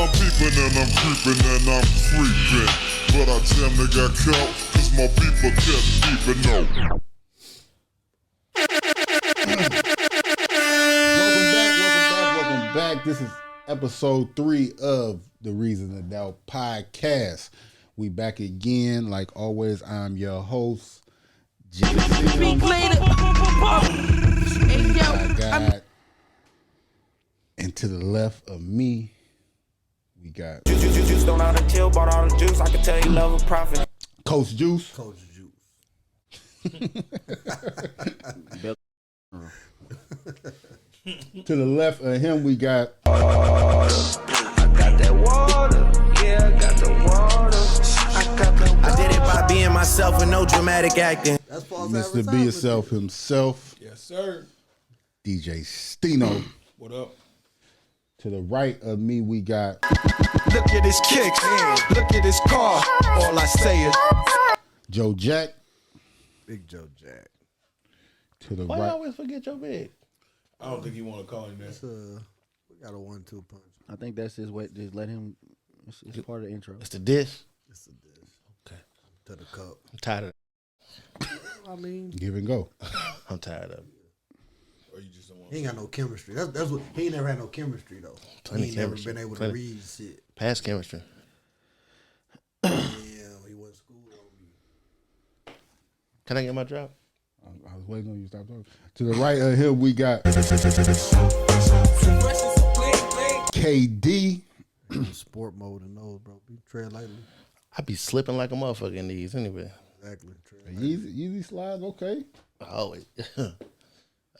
I'm peeping and I'm creeping and I'm creeping. But I damn near got caught, cause my people kept peeping out. Welcome back. This is episode 3 of the Reason to Doubt podcast. We back again. Like always, I'm your host, J.Sims. And to the left of me, we got Juice don't know how to chill, bought all the juice. I can tell you love a profit. Coach Juice. Coach Juice. To the left of him, we got I got that water. Yeah, I got the water. I did it by being myself with no dramatic acting. That's false Mr. Be Yourself himself, Yes, sir. DJ Steeno. What up? To the right of me, we got Look at his kicks, look at his car. All I say is Joe Jack. Big Joe Jack. To the Why you right, always forget your big? I don't think you want to call him that. We got a 1-2 punch. I think that's his way. Just let him. It's part of the intro. It's the dish. It's a dish. Okay. To the cup. I'm tired of I mean, give and go. I'm tired of it. Or you just don't want he ain't got no chemistry. That's what he ain't never had no chemistry though. Plenty he ain't chemistry. never been able Plenty. to read shit. Past chemistry. Yeah, he went to school on me. Can I get my drop? I was waiting on you to stop talking. To the right of him, we got KD. Sport mode and those, bro. Be tread lightly. I be slipping like a motherfucker in these anyway. Exactly. Tread lightly. Easy slide, okay. Always.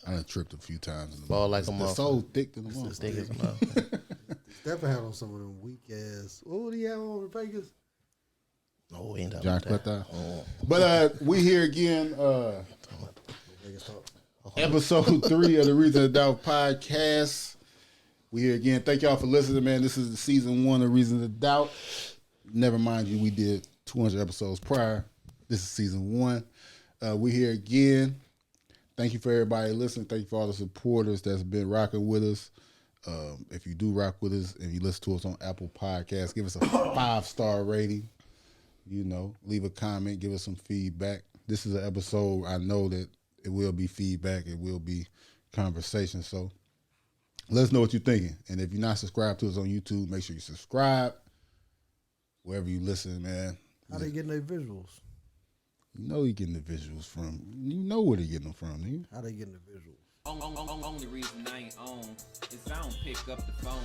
I done tripped a few times. Ball like a The motherfucker. soul thick than the motherfucker. Thick as a motherfucker. Stephen had on some of them weak ass. What would he have on in Vegas? No, we ain't done with Jackpot. that. Oh. But we here again. Vegas talk. Episode 3 of the Reason to Doubt podcast. We here again. Thank y'all for listening, man. This is the season 1 of Reason to Doubt. Never mind you, we did 200 episodes prior. This is season 1. We here again. Thank you for everybody listening. Thank you for all the supporters that's been rocking with us. If you do rock with us, if you listen to us on Apple Podcasts, give us a 5-star rating. You know, leave a comment, give us some feedback. This is an episode, I know that it will be feedback, it will be conversation. So let us know what you're thinking. And if you're not subscribed to us on YouTube, make sure you subscribe. Wherever you listen, man. How they getting their visuals? You know you getting the visuals from. You know where they getting them from, nigga. How they getting the visuals? Only reason I ain't on is I don't pick up the phone.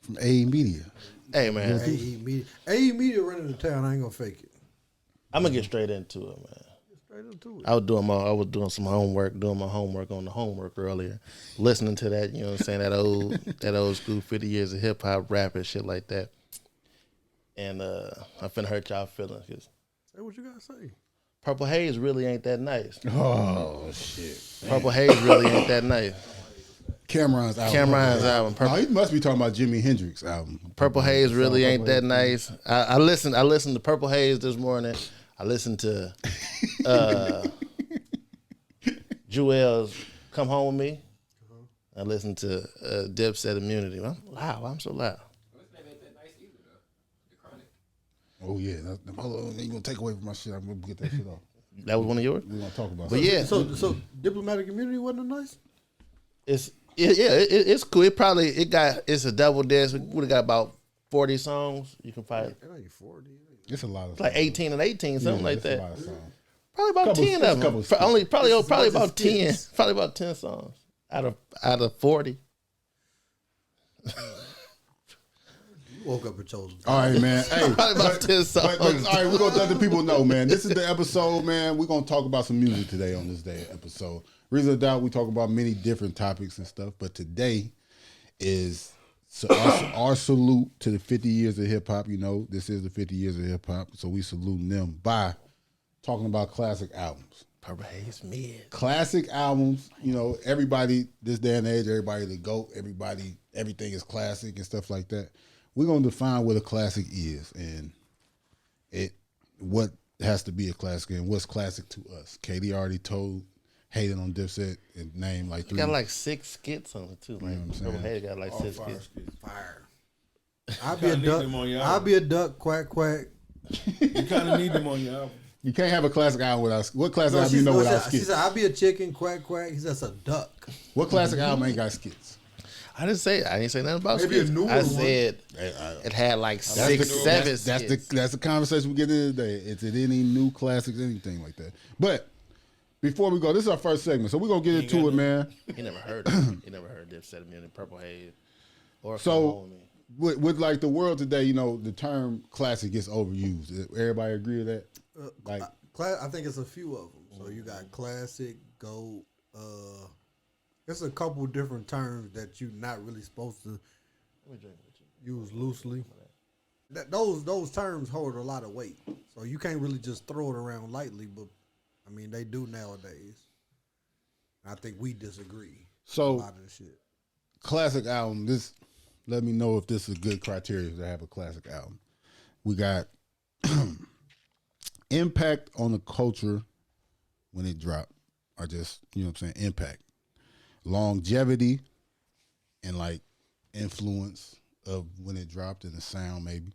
From A Media. Hey, man. AE Media running the town. I ain't gonna fake it. I'm going to get straight into it, man. Straight into it. I was doing some homework, doing my homework on the homework earlier, listening to that, you know what I'm saying, that old school 50 years of hip hop rap and shit like that. And I'm finna hurt y'all feelings because Say what you gotta say. Purple Haze really ain't that nice. Oh, shit. Purple Haze really ain't that nice. Cameron's album. Cameron's album. No, he must be talking about Jimi Hendrix album. Purple Haze really ain't that nice. I listened to Purple Haze this morning. I listened to Jewel's Come Home With Me. I listened to Dipset Immunity. I'm so loud. Oh, yeah. Hold on. You going to take away from my shit. I'm going to get that shit off. That was one of yours? We're going to talk about But it. yeah, So diplomatic immunity wasn't nice. it's cool. It's a double disc. We would have got about 40 songs. You can find It ain't 40. It's a lot of like songs. 18 and 18, something like It's a that. lot of songs. Probably about Couple- 10 it's a of them. couple skits. Probably This is about just 10. skits. Probably about 10 songs out of 40. You woke up and chose. All right, man. Hey, Probably about 10 songs. but, all right, we're going to let the people know, man. This is the episode, man. We're going to talk about some music today on this day episode. Reason to Doubt, we talk about many different topics and stuff, but today is our salute to the 50 years of hip-hop. You know, this is the 50 years of hip-hop, so we saluting them by talking about classic albums. Purple Haze mid. Classic albums, you know, everybody, this day and age, everybody the GOAT, everything is classic and stuff like that. We're going to define what a classic is and what has to be a classic and what's classic to us. Katie already told Hayden on Dipset and named like 3. Got like 6 skits on it too. Like what I'm saying? Purple Haze got like 6 skits. Fire. I'll be a duck. I'll be a duck. Quack quack. You kind of need them on your album. You can't have a classic album without what classic album you know without skits? She said, "I'll be a chicken." Quack quack. He said, "That's a duck." What classic album ain't got skits? I didn't say nothing about Maybe a skits. newer I one. said it had like 6, 7 skits. That's the conversation we get in today. Is it any new classics, anything like that? But before we go, this is our first segment, so we're gonna get into it, man. He never heard it. He never heard Dipset in Purple Haze or So with like the world today, you know, the term classic gets overused. Everybody agree with that? Like, I think it's a few of them. So you got classic, GOAT. There's a couple different terms that you're not really supposed to use loosely. Those terms hold a lot of weight, so you can't really just throw it around lightly. But I mean, they do nowadays. I think we disagree. So, a lot of the shit. Classic album. This, let me know if this is a good criteria to have a classic album. We got impact on the culture when it dropped, or just, you know what I'm saying, impact, longevity, and like influence of when it dropped and the sound maybe,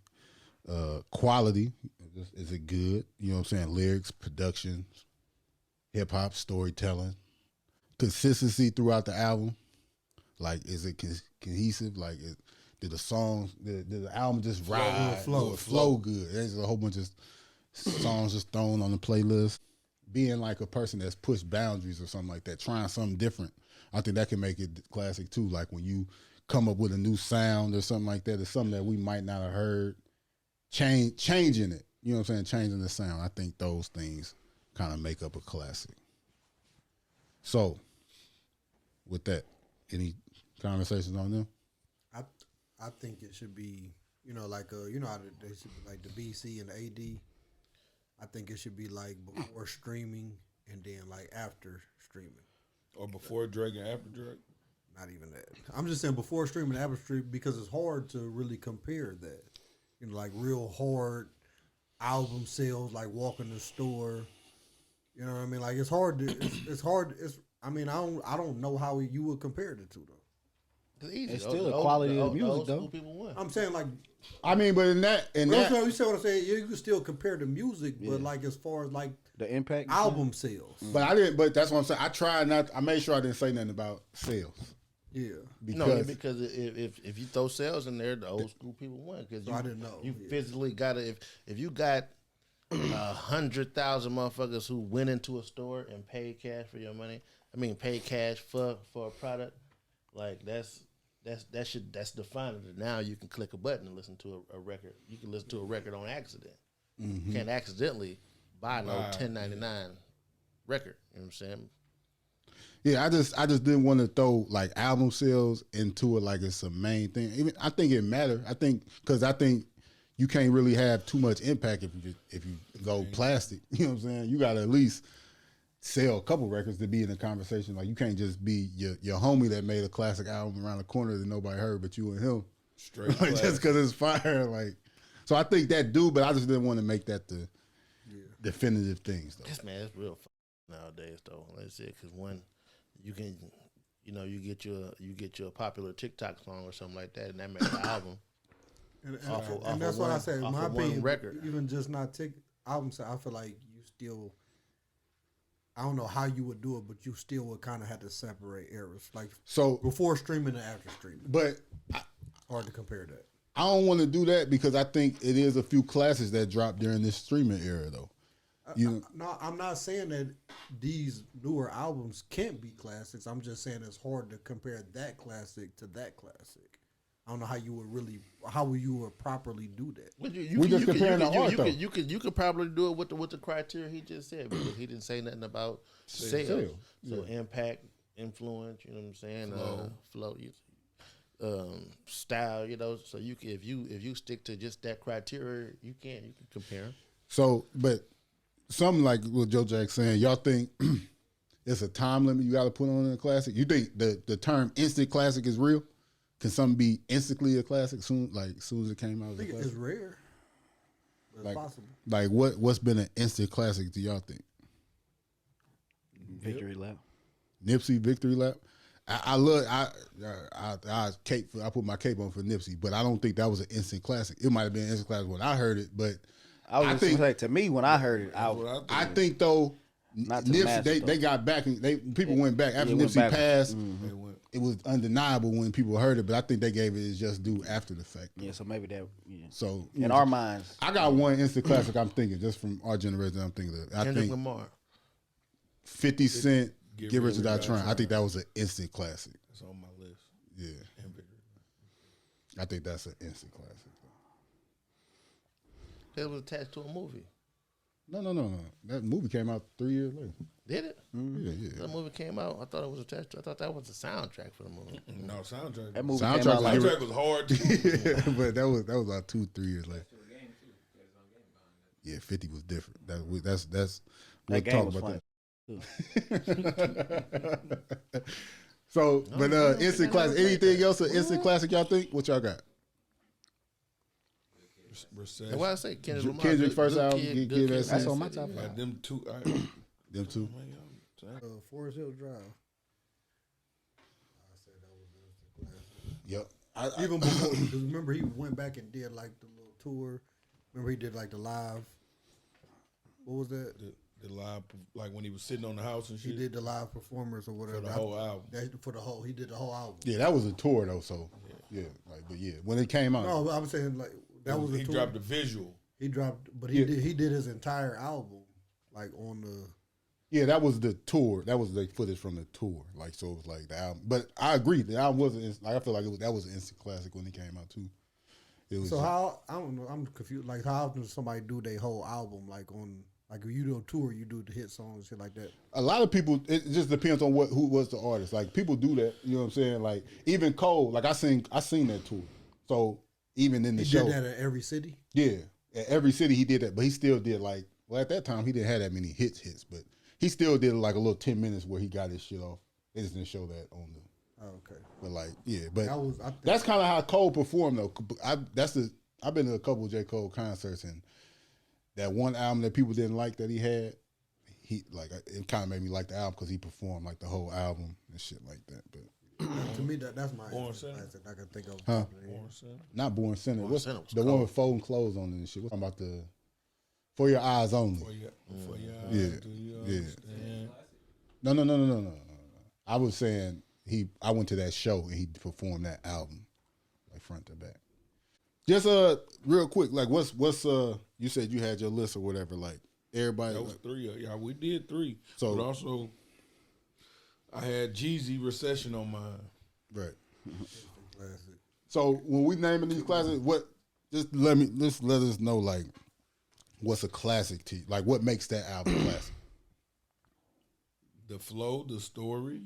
quality, is it good, you know what I'm saying, lyrics, production, hip hop, storytelling, consistency throughout the album, like is it cohesive, like did the songs, did the album just ride, flow good, there's a whole bunch of songs just thrown on the playlist. Being like a person that's pushed boundaries or something like that, trying something different, I think that can make it classic too. Like when you come up with a new sound or something like that, it's something that we might not have heard, changing it, you know what I'm saying, changing the sound. I think those things kind of make up a classic. So with that, any conversations on them? I think it should be, you know, like you know how they should be like the BC and the AD. I think it should be like before streaming and then like after streaming. Or before Drake and after Drake? Not even that. I'm just saying before streaming and after streaming because it's hard to really compare that. You know, like real hard album sales, like walking the store. You know what I mean? Like it's hard to, it's hard. I mean, I don't know how you would compare the two though. It's still the quality of the music, though. I'm saying, like, I mean, but in that, you see what I'm saying? You can still compare the music, but like as far as like the impact, album sales. But I didn't. But that's what I'm saying. I tried not. I made sure I didn't say nothing about sales. Yeah, because if you throw sales in there, the old school people win. Because I didn't know. You physically got to if you got 100,000 motherfuckers who went into a store and paid cash for your money. I mean, paid cash for a product. Like that's defining it. Now you can click a button and listen to a record. You can listen to a record on accident. Mm-hmm. You can't accidentally buy no 1099 record. You know what I'm saying? Yeah, I just didn't want to throw like album sales into it like it's a main thing. Even I think it matters. I think you can't really have too much impact if you go plastic. You know what I'm saying? You got to at least sell a couple records to be in the conversation. Like you can't just be your homie that made a classic album around the corner that nobody heard but you and him. Straight like just because it's fire. Like, so I think that do, but I just didn't want to make that the definitive things though. Yes, man, it's real nowadays though. Let's say because one, you can, you get your popular TikTok song or something like that, and that makes an album. And that's what I said. My opinion, record, even just not album, I feel like you still. I don't know how you would do it, but you still would kind of have to separate eras, like so before streaming and after streaming. But hard to compare that. I don't want to do that because I think it is a few classics that dropped during this streaming era, though. No, I'm not saying that these newer albums can't be classics. I'm just saying it's hard to compare that classic to that classic. I don't know how you would properly do that. Well, we just comparing the art, though. You could probably do it with the criteria he just said because he didn't say nothing about sales. So impact, influence, you know what I'm saying? Flow, style, So if you stick to just that criteria, you can compare them. So, but something like what Joe Jack's saying, y'all think it's a time limit you got to put on a classic? You think the term instant classic is real? Can something be instantly a classic soon as it came out? I think it's rare. But it's possible. Like what's been an instant classic? Do y'all think? Victory Lap. Nipsey Victory Lap. I put my cape on for Nipsey, but I don't think that was an instant classic. It might have been an instant classic when I heard it, but I think like, to me when I heard it, I think though Nipsey they got back and people went back after Nipsey passed. Mm-hmm. It was undeniable when people heard it, but I think they gave it its just due after the fact. Yeah, so maybe that. Yeah. So in our minds, I got one instant classic. I'm thinking just from our generation. I'm thinking of. I think Lamar. 50 Cent, Get Rich or Die Trying. I think that was an instant classic. It's on my list. Yeah, I think that's an instant classic. It was attached to a movie. No. That movie came out 3 years later. Did it? Mm-hmm. Yeah. That movie came out. I thought it was attached to. I thought that was the soundtrack for the movie. No, soundtrack. That movie came out like soundtrack was hard too. Yeah, but that was about 2-3 years later. Yeah, 50 was different. That's we'll talk about that. So, but instant classic. Anything else? An instant classic? Y'all think? What y'all got? That's why I say Kendrick Lamar. Kendrick's first album. That's on my top. Like them two. Them two. Forest Hill Drive. I said that was the classic. Yep. Even before, because remember he went back and did like the little tour. Remember he did like the live. What was that? The live, like when he was sitting on the house and shit. He did the live performers or whatever. For the whole album. He did the whole album. Yeah, that was a tour though. So yeah, but when it came out. No, I was saying like that was a he tour. dropped the visual. He dropped, but he did his entire album like on the. Yeah, that was the tour. That was the footage from the tour. Like so, it was like the album. But I agree, the album wasn't. Like I feel like that was an instant classic when it came out too. It was. So how I don't know. I'm confused. Like how often does somebody do their whole album like on? Like if you do a tour, you do the hit songs and shit like that. A lot of people, it just depends on who was the artist. Like people do that, you know what I'm saying? Like even Cole, like I seen that tour. So even in the show, he did that at every city. Yeah, at every city he did that, but he still did like at that time he didn't have that many hits, but he still did like a little 10 minutes where he got his shit off. They just didn't show that on the. Oh, okay. But like but that's kind of how Cole performed though. I've been to a couple of J. Cole concerts and. That one album that people didn't like that he had, it kind of made me like the album because he performed like the whole album and shit like that. But to me, that's my Born Center. I can think of. Huh? Born Center. Not Born Center. Born Center was the one with folding clothes on it and shit? What's about the For Your Eyes Only? For your eyes. Yeah. Do you Yeah. understand? No. I was saying I went to that show and he performed that album like front to back. Just real quick, like what's you said you had your list or whatever, like everybody. That was three. Yeah, we did three. So but also, I had Jeezy Recession on mine. Right. So when we naming these classics, just let us know like what's a classic to you? Like what makes that album classic? The flow, the story,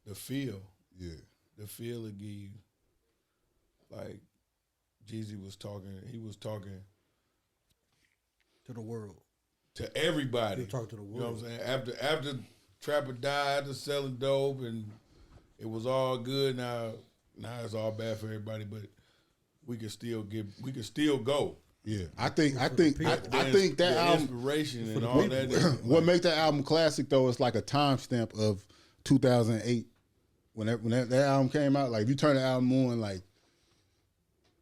the feel. Yeah. The feel it give you. Like Jeezy was talking, he was talking to the world. To everybody. He talked to the world. You know what I'm saying? After Trapper died, the selling dope and it was all good. Now it's all bad for everybody, but we can still go. Yeah, I think that album inspiration and all that. What makes that album classic though is like a timestamp of 2008 when that album came out. Like if you turn the album on, like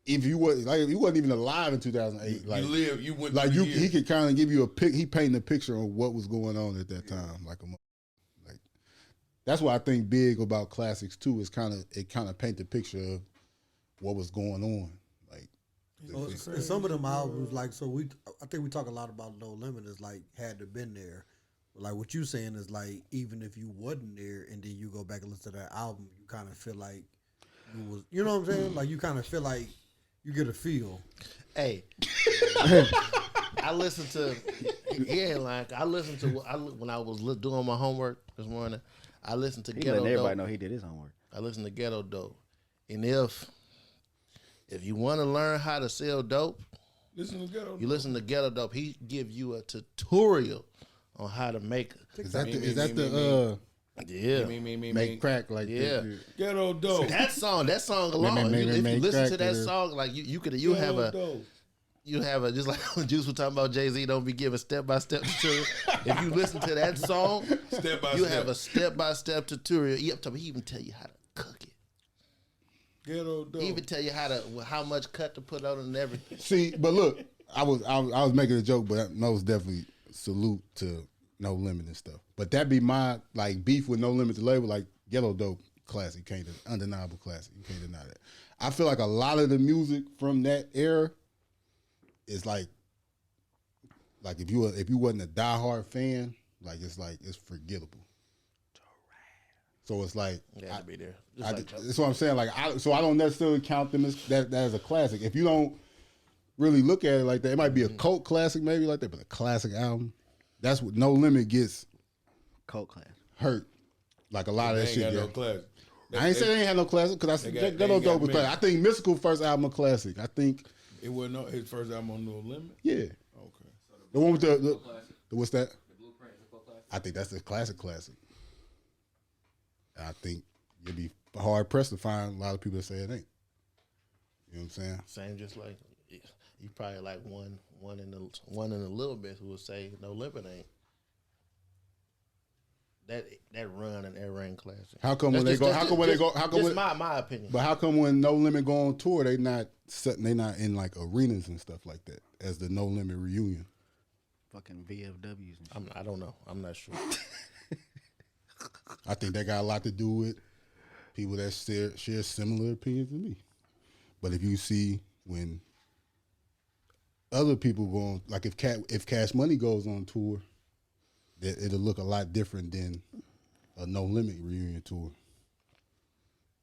if you wasn't even alive in 2008, like you went like he could kind of give you he painted a picture of what was going on at that time, like that's why I think big about classics too is it kind of paint the picture of what was going on. And some of them albums, like I think we talk a lot about No Limit is like had to been there. But like what you saying is like even if you wasn't there and then you go back and listen to that album, you kind of feel like you was, you know what I'm saying? Like you kind of feel like you get a feel. Hey, I listened to when I was doing my homework this morning. I listened to Ghetto Dope. Everybody know he did his homework. I listened to Ghetto Dope, and if you want to learn how to sell dope, listen to Ghetto Dope. You listen to Ghetto Dope. He give you a tutorial on how to make it. Is that make crack like that? Ghetto Dope. That song alone. If you listen to that song, like you you have a, just like when Juice was talking about Jay-Z don't be giving step-by-step tutorial. If you listen to that song, you have a step-by-step tutorial. He even tell you how to cook it. Ghetto dope. He even tell you how much cut to put on and everything. See, but look, I was making a joke, but most definitely salute to No Limit and stuff. But that be my like beef with No Limit the label, like Ghetto Dope classic, undeniable classic. You can't deny that. I feel like a lot of the music from that era is like if you wasn't a diehard fan, it's forgettable. So it's like to be there. That's what I'm saying. Like I don't necessarily count them as that as a classic. If you don't really look at it like that, it might be a cult classic, maybe like that, but a classic album. That's what No Limit gets. Cult classic. Hurt. Like a lot of that shit. No classic. I ain't say they ain't had no classic because Ghetto Dope was classic. I think Mystical first album a classic. I think it wasn't his first album on No Limit. Yeah. Okay. The one with the what's that? The Blueprint is a cult classic. I think that's the classic. I think you'd be hard pressed to find a lot of people that say it ain't. You know what I'm saying? Same, just like you probably like one in a little bit who would say No Limit ain't. That run and that rain classic. How come when they go? How come when they go? How come? Just my opinion. But how come when No Limit go on tour, they not in like arenas and stuff like that as the No Limit reunion? Fucking VFWs. And I don't know. I'm not sure. I think that got a lot to do with people that share similar opinions to me. But if you see when other people go on, like if Cash Money goes on tour, that it'll look a lot different than a No Limit reunion tour.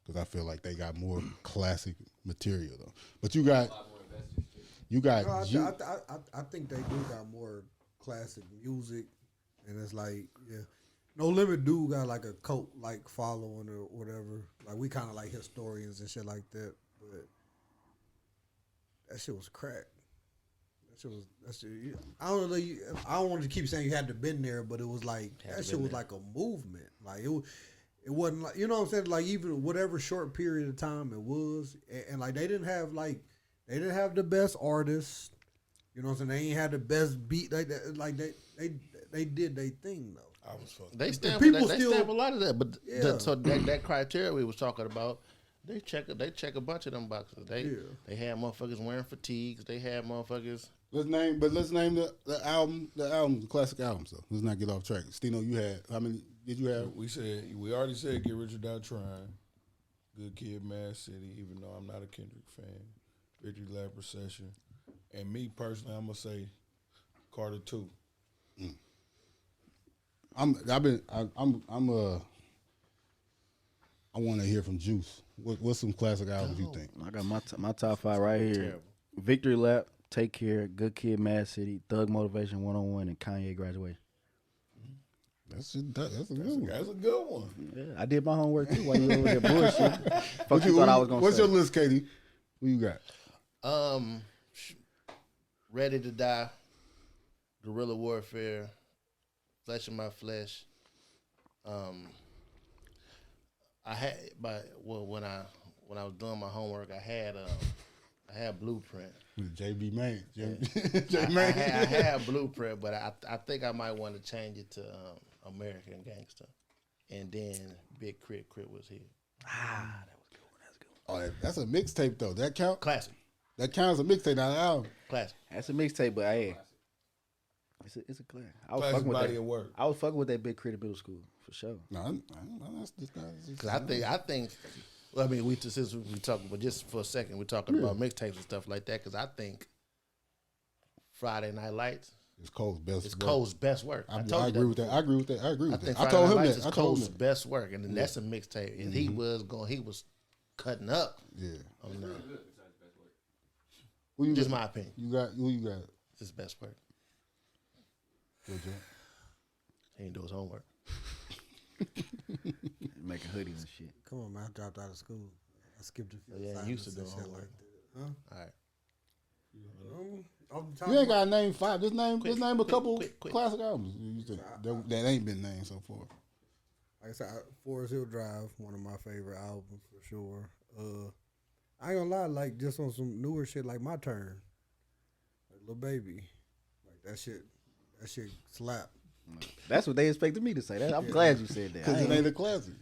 Because I feel like they got more classic material though. But you got. I think they do got more classic music, and it's like No Limit do got like a cult like following or whatever. Like we kind of like historians and shit like that, but that shit was crack. That shit. I don't know. I don't want to keep saying you had to been there, but it was like that shit was like a movement. Like it wasn't like, you know what I'm saying. Like even whatever short period of time it was, and like they didn't have the best artists. You know what I'm saying. They ain't had the best beat. They did their thing though. I was fucking. They stamp a lot of that, but so that criteria we was talking about, they check a bunch of them boxes. They had motherfuckers wearing fatigues. They had motherfuckers. Let's name the album, the classic albums though. Let's not get off track. Steeno, you had how many did you have? We already said Get Rich or Die Trying, Good Kid, Mad City. Even though I'm not a Kendrick fan, Victory Lap Recession, and me personally, I'm gonna say Carter 2. I want to hear from Juice. What's some classic albums you think? I got my top 5 right here. Terrible. Victory Lap, Take Care, Good Kid, Mad City, Thug Motivation 101, and Kanye Graduation. That's a good one. That's a good one. Yeah, I did my homework too while you over there bullshit. Fuck you thought I was gonna What's say. your list, Katie? Who you got? Ready to Die, Guerrilla Warfare, Flesh in My Flesh. I had when I was doing my homework, I had Blueprint. JB Main. I had Blueprint, but I think I might want to change it to American Gangster, and then Big Crit was here. That was good one. That's a good one. Oh, that's a mixtape though. That count? Classic. That counts as a mixtape, not an album. Classic. That's a mixtape, but hey, it's a classic. I was Classic fucking with body that. of work. I was fucking with that Big Crit middle school for sure. No, that's just not. Because I think. Well, I mean, since we talking, but just for a second, we're talking about mixtapes and stuff like that. Because I think Friday Night Lights is Cole's best. It's Cole's best work. I agree with that. I agree with that. I think I told him that. It's Cole's best work, and then that's a mixtape. And he was cutting up. Yeah. On that. Who you Just got? my opinion. Who you got? It's his best work. Good job. He didn't do his homework. Making hoodies and shit. Come on, man! I dropped out of school. I skipped a few. Yeah, you used to do shit homework. like that. Huh? All right. You ain't got to name 5. Just name a couple classic albums you think that ain't been named so far. Like I said, Forest Hill Drive, one of my favorite albums for sure. I ain't gonna lie, like just on some newer shit like My Turn. Lil Baby. Like that shit slap. That's what they expected me to say. I'm glad you said that. Because it ain't a classic.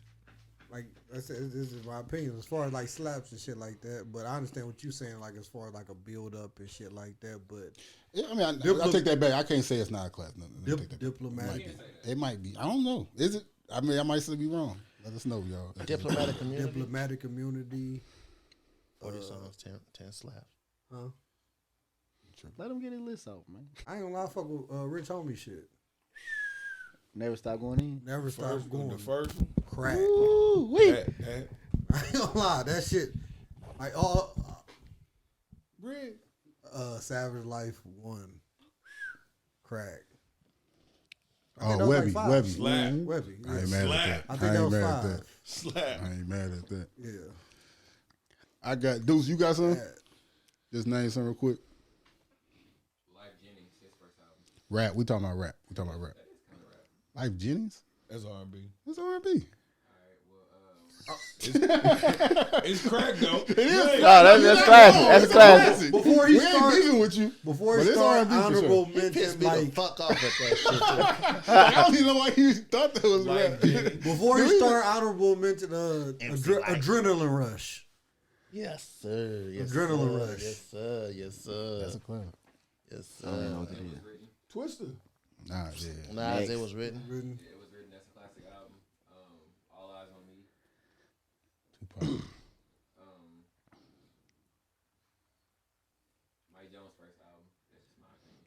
Like this is my opinion as far as like slaps and shit like that. But I understand what you're saying, like as far as like a build up and shit like that. But Yeah, I mean, I take that back. I can't say it's not a classic. No, let me take that back. diplomatic. It might be. I don't know. Is it? I mean, I might still be wrong. Let us know, y'all. Diplomatic community. Diplomatic community. 40 songs, 10 slaps. Huh? Let him get his list off, man. I ain't gonna lie, fuck with Rich Homie shit. Never stop going in. Never stop going. The first one. Crack. Ooh, wait. I ain't gonna lie, that shit. Like Red. Savage Life 1. Crack. Oh, Webby. Slap. Webby. I ain't mad at that. I think that was mad 5. at that. Slap. I ain't mad at that. Yeah. I got Deuce. You got some? Yeah. Just name some real quick. Life Jennings, his first album. Rap. We talking about rap. Life Jennings. That's R&B. That's R&B. It's crack though. It is. No, that's classic. That's classic. Before he We ain't start, beefing with you. before But he it's start, R&B for honorable sure. Pissed mention me the like fuck off at that shit. Too. I don't even know why you thought that was Like rap. Jennings. before he start, honorable mention Adrenaline Rush. Yes, sir. Yes, Adrenaline sir. Rush. Yes, sir. Yes, sir. That's a classic. Yes, I don't know sir. what it is. Twister. Nah, yeah. Nah, Next. it was written. Written. It was written. That's a classic album. All Eyes on Me. Tupac. Mike Jones' first album. That's just my opinion.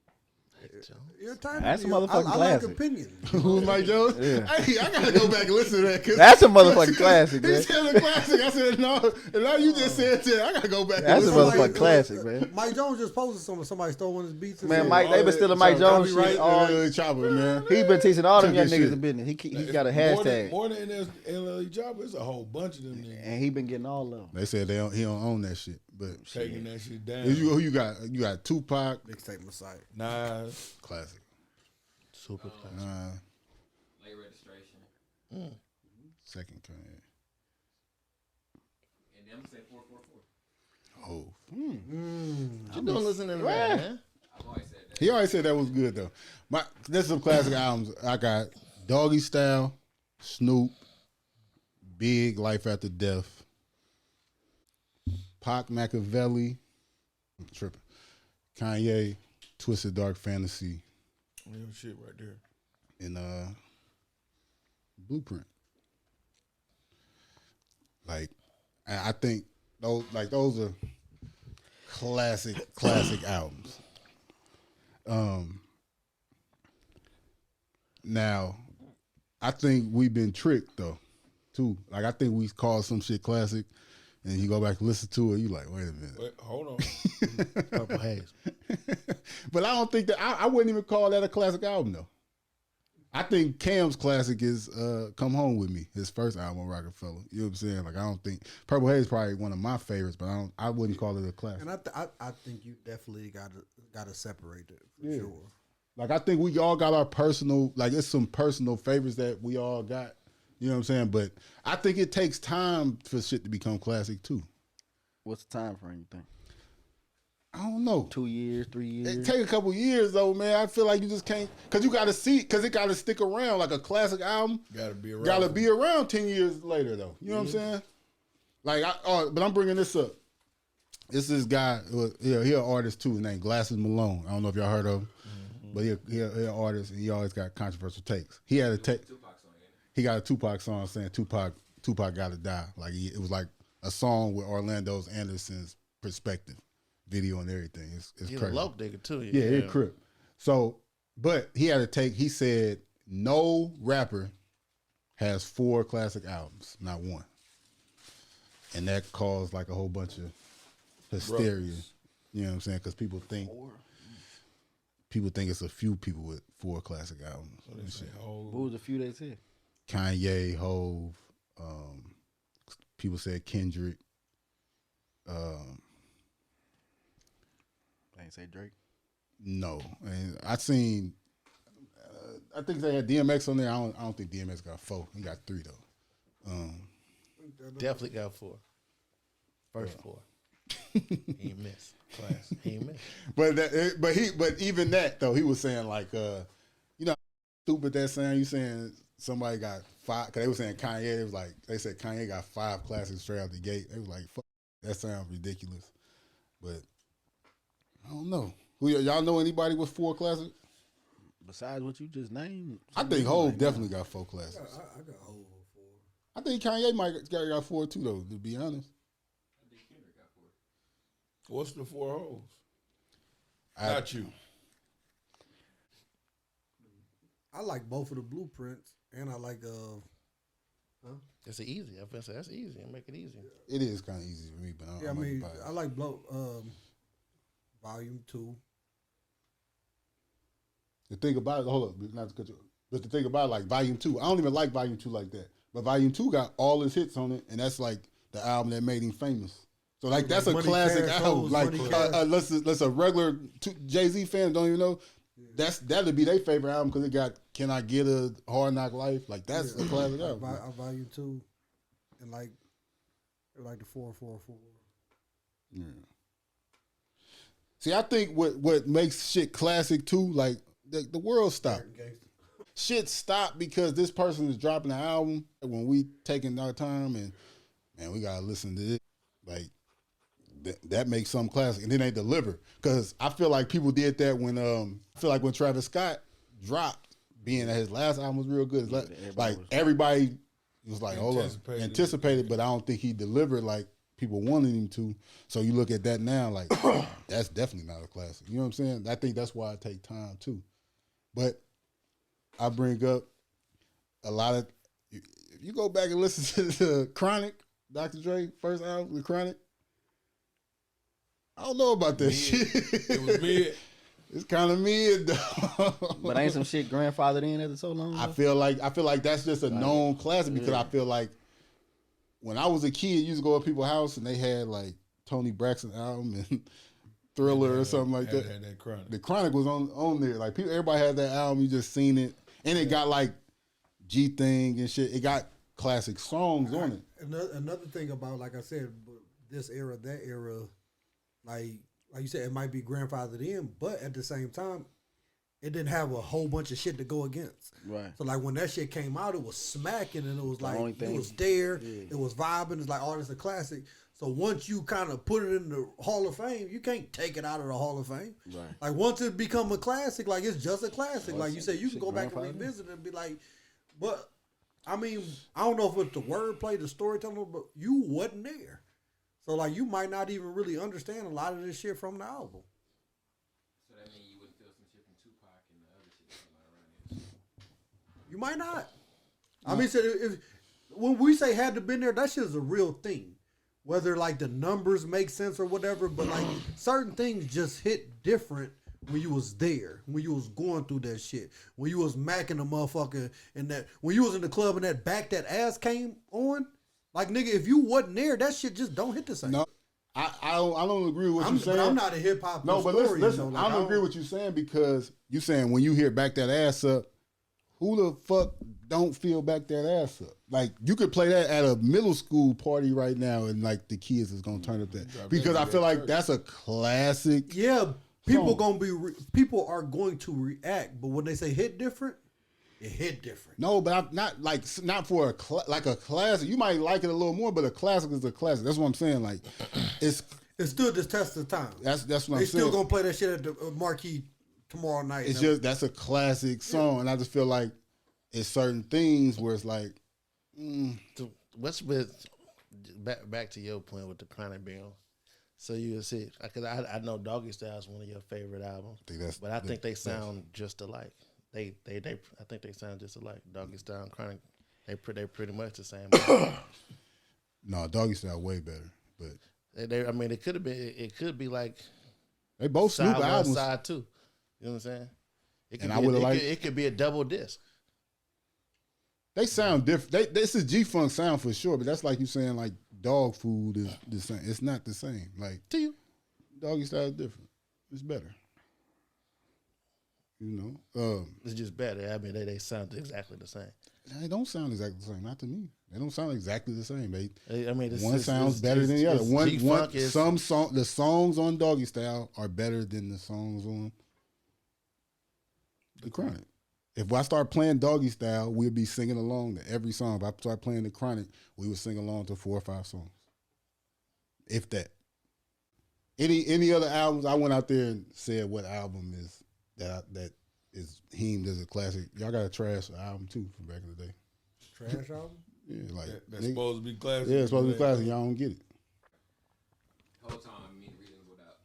Your time. That's a motherfucking I like classic. opinion. Who's Mike Jones? Yeah. Hey, I gotta go back and listen to that. 'Cause That's a motherfucking classic, He man. said a classic. I said no, and now you just said that. I gotta go back. That's and a listen. motherfucking classic, man. Mike Jones just posted somebody stole one of his beats. and Man, said, Mike, they been stealing Mike Jones shit. Right, All, Chopper, man. he been teaching all them young Took his niggas shit. the business. He got a More hashtag, than LL Job. It's a whole bunch of them niggas and he been getting all of them. They said he don't own that shit, but taking that shit down. who you got? You got Tupac, Mixtape Messiah. Nas. classic. Super classic. Late Registration. Second Kanye. And them say 444. Oh, You don't listen to that, man. I've always said that. he already said that was good though. There's some classic albums. I got Doggy Style, Snoop, Big, Life After Death, Pac, Machiavelli, I'm tripping, Kanye, Twisted Dark Fantasy, Real shit right there. and Blueprint. Like, I think those are classic albums. Now, I think we've been tricked though, too. Like, I think we call some shit classic, and you go back and listen to it, you like, wait a minute. Wait, hold on. Purple Haze. But I don't think that I wouldn't even call that a classic album though. I think Cam's classic is "Come Home with Me," his first album on Rockefeller. You know what I'm saying? Like, I don't think Purple Haze is probably one of my favorites, but I wouldn't call it a classic. And I think you definitely gotta separate it for sure. Like, I think we all got our personal, like, it's some personal favorites that we all got. You know what I'm saying? But I think it takes time for shit to become classic too. What's the time frame, you think? I don't know. 2 years, 3 years? It take a couple years though, man. I feel like you just can't, cause you gotta see, cause it gotta stick around. Like a classic album, Gotta be around. gotta be around 10 years later though. You know what I'm saying? Like, but I'm bringing this up. This guy, he an artist too. His name Glasses Malone. I don't know if y'all heard of him, but he an artist and he always got controversial takes. He had a take. He got a Tupac song saying Tupac gotta die. Like, it was like a song with Orlando Anderson's perspective, video and everything. It's He's crazy. a low digger too. Yeah, it crip. So, but he had a take. He said no rapper has 4 classic albums, not one, and that caused like a whole bunch of hysteria. You know what I'm saying? Because people think it's a few people with 4 classic albums. So they say, What was the few they said? Kanye, Hove, people said Kendrick. They ain't say Drake. No, and I seen. I think they had DMX on there. I don't think DMX got 4. He got 3 though. Definitely got 4. First 4. He ain't miss. Class. He ain't miss. But even that though, he was saying like, you know, how stupid that sound. You saying somebody got 5? Because they were saying Kanye. It was like they said Kanye got 5 classics straight out the gate. They was like, fuck, that sounds ridiculous. But I don't know. Y'all know anybody with 4 classics? Besides what you just named, I think Hov definitely got 4 classics. I got Hov on 4. I think Kanye might got 4 too, though. To be honest. I think Kendrick got 4. What's the 4 hoes? Not you. I like both of the blueprints, and I like It's easy. I'm gonna say that's easy. I make it easy. It is kind of easy for me, but I mean, I like Volume 2. The thing about it, hold up, not to cut you, but the thing about it, like Volume 2, I don't even like Volume 2 like that. But Volume 2 got all his hits on it, and that's like the album that made him famous. So like that's a classic album. Like let's a regular Jay-Z fan don't even know. That'll be their favorite album because it got Can I Get a Hard Knock Life? Like that's a classic album. Volume 2, and like the 444. Yeah. See, I think what makes shit classic too, like the world stopped. Shit stopped because this person is dropping an album when we taking our time and man, we gotta listen to this. Like that makes some classic, and then they deliver. Because I feel like people did that when when Travis Scott dropped, being that his last album was real good. Like everybody was like, hold on, anticipated, but I don't think he delivered like people wanted him to. So you look at that now, like that's definitely not a classic. You know what I'm saying? I think that's why I take time too. But I bring up a lot of. If you go back and listen to the Chronic, Dr. Dre first album, The Chronic. I don't know about that shit. It was mid. It's kind of mid though. But ain't some shit grandfathered in after so long? I feel like that's just a known classic because I feel like when I was a kid, you used to go to people's house and they had like Tony Braxton album and Thriller or something like that. That Chronic. The Chronic was on there. Like everybody had that album. You just seen it, and it got like G Thing and shit. It got classic songs on it. Another thing about, like I said, this era, that era, like you said, it might be grandfathered in, but at the same time, it didn't have a whole bunch of shit to go against. Right. So like when that shit came out, it was smacking, and it was like it was there, it was vibing. It's like, oh, it's a classic. So once you kind of put it in the Hall of Fame, you can't take it out of the Hall of Fame. Right. Like once it become a classic, like it's just a classic. Like you said, you can go back and revisit it and be like, but I mean, I don't know if it's the wordplay, the storytelling, but you wasn't there. So like you might not even really understand a lot of this shit from the album. So that means you wouldn't feel some shit from Tupac and the other shit that came out around here. You might not. I mean, so if when we say had to been there, that shit is a real thing. Whether like the numbers make sense or whatever, but like certain things just hit different when you was there, when you was going through that shit, when you was macking the motherfucker and that, when you was in the club and that back that ass came on, like nigga, if you wasn't there, that shit just don't hit the same. No, I don't agree with what you're saying. But I'm not a hip hop. No, but listen, like, I don't agree with you saying because you saying when you hear back that ass up, who the fuck don't feel back that ass up? Like you could play that at a middle school party right now, and like the kids is gonna turn up that because I feel like that's a classic. Yeah, people people are going to react, but when they say hit different, it hit different. No, but I'm not for a classic. You might like it a little more, but a classic is a classic. That's what I'm saying. Like it stood the test of time. That's what I'm saying. They still gonna play that shit at the marquee tomorrow night. It's just that's a classic song, and I just feel like it's certain things where it's like. What's with back to your point with the Chronic Bill? So you see, because I know Doggy Style is one of your favorite albums, but I think they sound just alike. I think they sound just alike. Doggy Style and Chronic, they pretty much the same. No, Doggy Style way better, but I mean, it could be like they both Snoop albums, side too. You know what I'm saying? It could be a double disc. They sound different. This is G-Funk sound for sure, but that's like you saying like dog food is the same. It's not the same. Like to you, Doggy Style is different. It's better. You know, it's just better. I mean, they sound exactly the same. They don't sound exactly the same. Not to me. They don't sound exactly the same, mate. I mean, One sounds better than the other. Is, The songs on Doggy Style are better than the songs on The Chronic. If I start playing Doggy Style, we'll be singing along to every song. If I start playing The Chronic, we would sing along to 4 or 5 songs. If that. Any other albums, I went out there and said what album is that is deemed as a classic. Y'all got a trash album too from back in the day. Trash album? Yeah, like that's supposed to be classic. Yeah, it's supposed to be classic. Y'all don't get it. The whole time, I mean, reasonable doubt.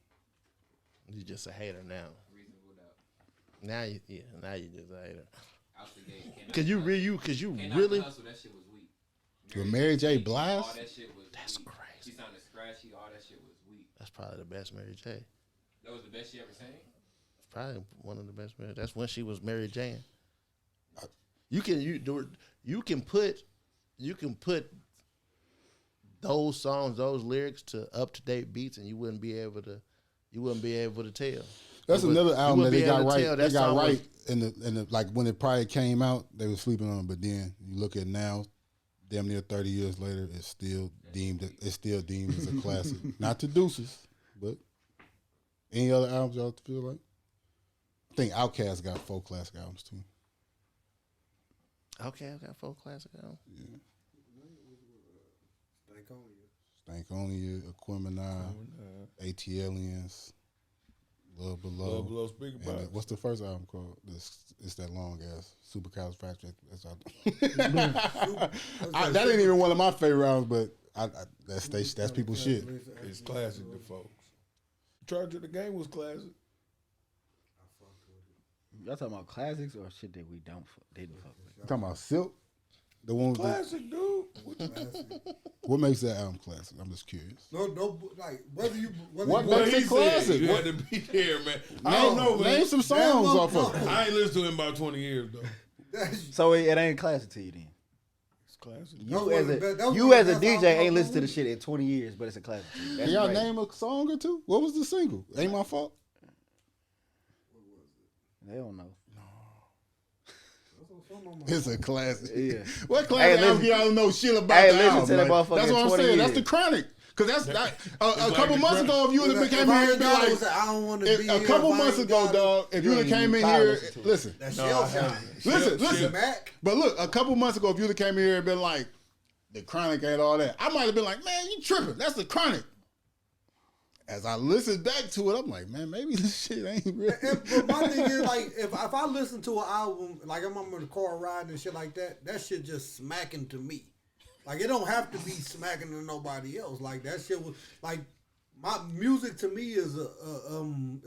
You just a hater now. Reasonable doubt. Now you just a hater. Out the gate. Cause you really. Hustle, that shit was weak. With Mary J. Blige? All that shit was That's weak. crazy. She sounded scratchy. All that shit was weak. That's probably the best Mary J. That was the best she ever sang. Probably one of the best. That's when she was Mary Jane. You can put those songs, those lyrics to up to date beats, and you wouldn't be able to tell. That's another album that they got right. They got right in the like when it probably came out, they were sleeping on it. But then you look at now, damn near 30 years later, it's still deemed as a classic. Not to Deuces, but any other albums y'all feel like? I think Outkast got 4 classic albums too. Outkast got 4 classic albums. Yeah. Stank on You, Aquemini, ATLiens, Love Below. Love Below, Speaker Box. What's the first album called? It's that long ass Supercalifragilistic. That ain't even one of my favorite albums, but that's people's shit. It's classic to folks. Charge of the Game was classic. Y'all talking about classics or shit that we didn't fuck with? Talking about Silk, the one with classic, dude. What makes that album classic? I'm just curious. No, like whether you what makes it classic? You had to be there, man. I don't know, man. Name some songs off of it. I ain't listened to him about 20 years though. So it ain't classic to you then? It's classic. You as a DJ ain't listened to the shit in 20 years, but it's a classic to you. Can y'all name a song or two? What was the single? Ain't My Fault. They don't know. It's a classic. Yeah. What classic album y'all don't know shit about the album? To that motherfucker that's what I'm saying. Years. That's the Chronic. Because a couple months ago, if you would have came here and been like, I don't want to be a couple months ago, dog, if you would have came in here, listen. Listen. But look, a couple months ago, if you would have came in here and been like, the Chronic ain't all that, I might have been like, man, you tripping. That's the Chronic. As I listened back to it, I'm like, man, maybe this shit ain't real. But my thing is, like, if I listen to an album, like I'm in the car riding and shit like that, that shit just smacking to me. Like, it don't have to be smacking to nobody else. Like, that shit was, like, my music to me is a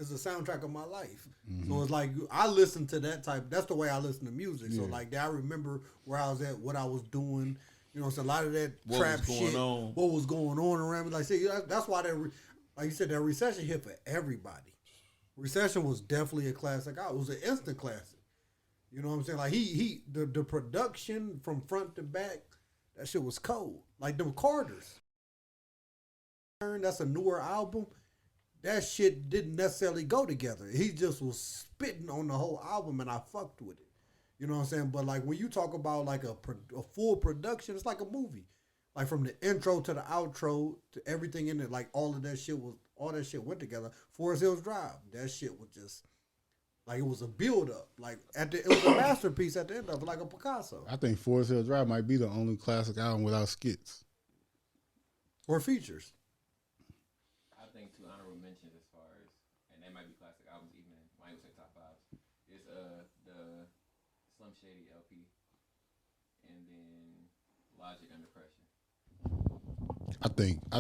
soundtrack of my life. Mm-hmm. So it's like, I listen to that type, that's the way I listen to music. Yeah. So, like, I remember where I was at, what I was doing. You know, it's a lot of that trap shit. What was going on around me. Like, see, that's why that... Like you said, that Recession hit for everybody. Recession was definitely a classic. It was an instant classic. You know what I'm saying? Like the production from front to back, that shit was cold. Like them Carters. That's a newer album. That shit didn't necessarily go together. He just was spitting on the whole album, and I fucked with it. You know what I'm saying? But like when you talk about like a full production, it's like a movie. Like from the intro to the outro to everything in it, like all that shit went together. Forest Hills Drive, that shit was just like it was a build up. Like it was a masterpiece at the end of it, like a Picasso. I think Forest Hills Drive might be the only classic album without skits or features. I think two honorable mentions as far as, and they might be classic albums even. Might say top 5s. Is the Slim Shady LP, and then Logic Under Pressure. I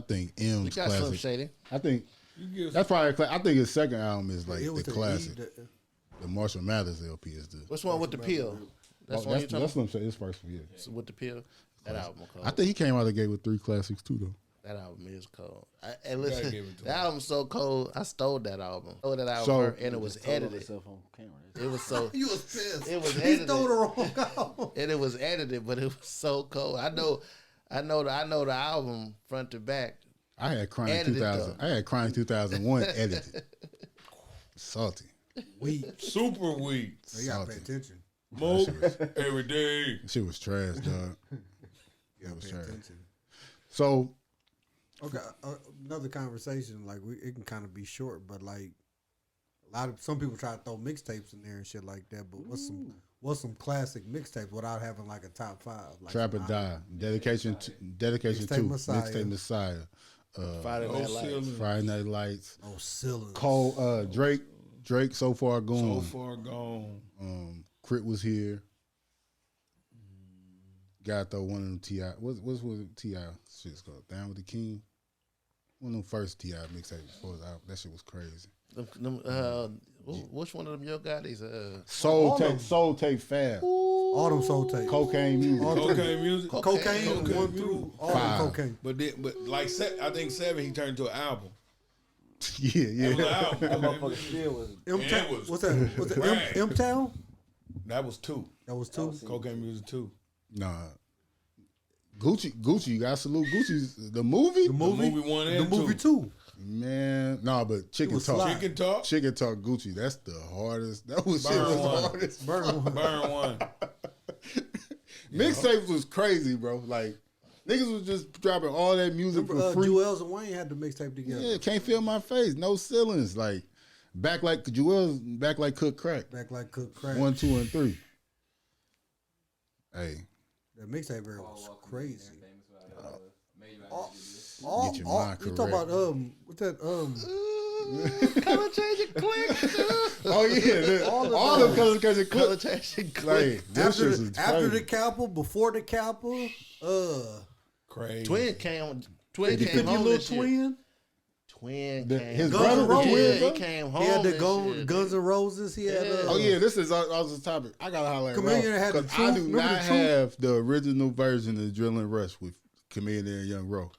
think M's classic. Slim Shady. I think that's probably. I think his second album is like the classic. The Marshall Mathers LP is the. Which one with the pill? That's Slim Shady. His first one, yeah. So with the pill, that album cold. I think he came out of the gate with 3 classics too, though. That album is cold. And listen, that album's so cold. I stole that album. And it was edited. It was so. You was pissed. It was edited. He stole the wrong album. And it was edited, but it was so cold. I know the album front to back. I had Chronic 2000. I had Chronic 2001 edited. Salty. Weak. Super weak. So you gotta pay attention. Mo every day. Shit was trash, dog. That was Pay trash. attention. So Okay, another conversation. Like it can kind of be short, but like some people try to throw mixtapes in there and shit like that. But what's some classic mixtapes without having like a top 5? Like Trap or Die, dedication to Mixtape Messiah, Friday Night Lights. Friday Night Lights, Oh, Cylinders. Cole, Drake, So Far Gone. So Far Gone. Crit was here. Got throw one of them T.I. What's T.I. shit's called? Down with the King. One of them first T.I. mixtapes before his album. That shit was crazy. Which one of them yo got these? Soul Tape Fab. All them soul tapes. Cocaine Music. Cocaine music. Cocaine 1 through all Five. the cocaine. But like I think 7 he turned into an album. Yeah. That was an album. That motherfucker still was. M-Town. was What's that? What's that? trash. M-Town? That was 2. That was 2. Cocaine music 2. Nah. Gucci, you gotta salute Gucci's the movie. The movie 1 and 2. The movie 2. Man, nah, but Chicken was Talk. slide. Chicken Talk. Gucci, that's the hardest. That was shit Burn was the one. hardest. Burn 1. Burn 1. Mixtapes was crazy, bro. Like niggas was just dropping all that music for free. Jewels and Wayne had the mixtape together. Yeah, can't feel my face. No ceilings. Like back like Jewels, back like Cook Crack. Back like Cook Crack. 1, 2, and 3. Hey, That mixtape era was crazy. Get your mind You talking correct. about what's that Color changing clicks. oh yeah, all the colors changing Color clips. changing clicks. Like this shit was after the crazy. Kappa, before the Kappa, Crazy. Twin came 50 home little this year. twin. Twin The- came. his Guns brother N' was Roses. twin, Yeah, bro? he came home. He had the this year. Guns N' Roses. He had. Oh yeah, this is also the topic. I gotta holler at Chameleon Ralph, had the 'cause I truth. do Remember not the truth? have the original version of Drilling Rush with Chameleon and Young Ro.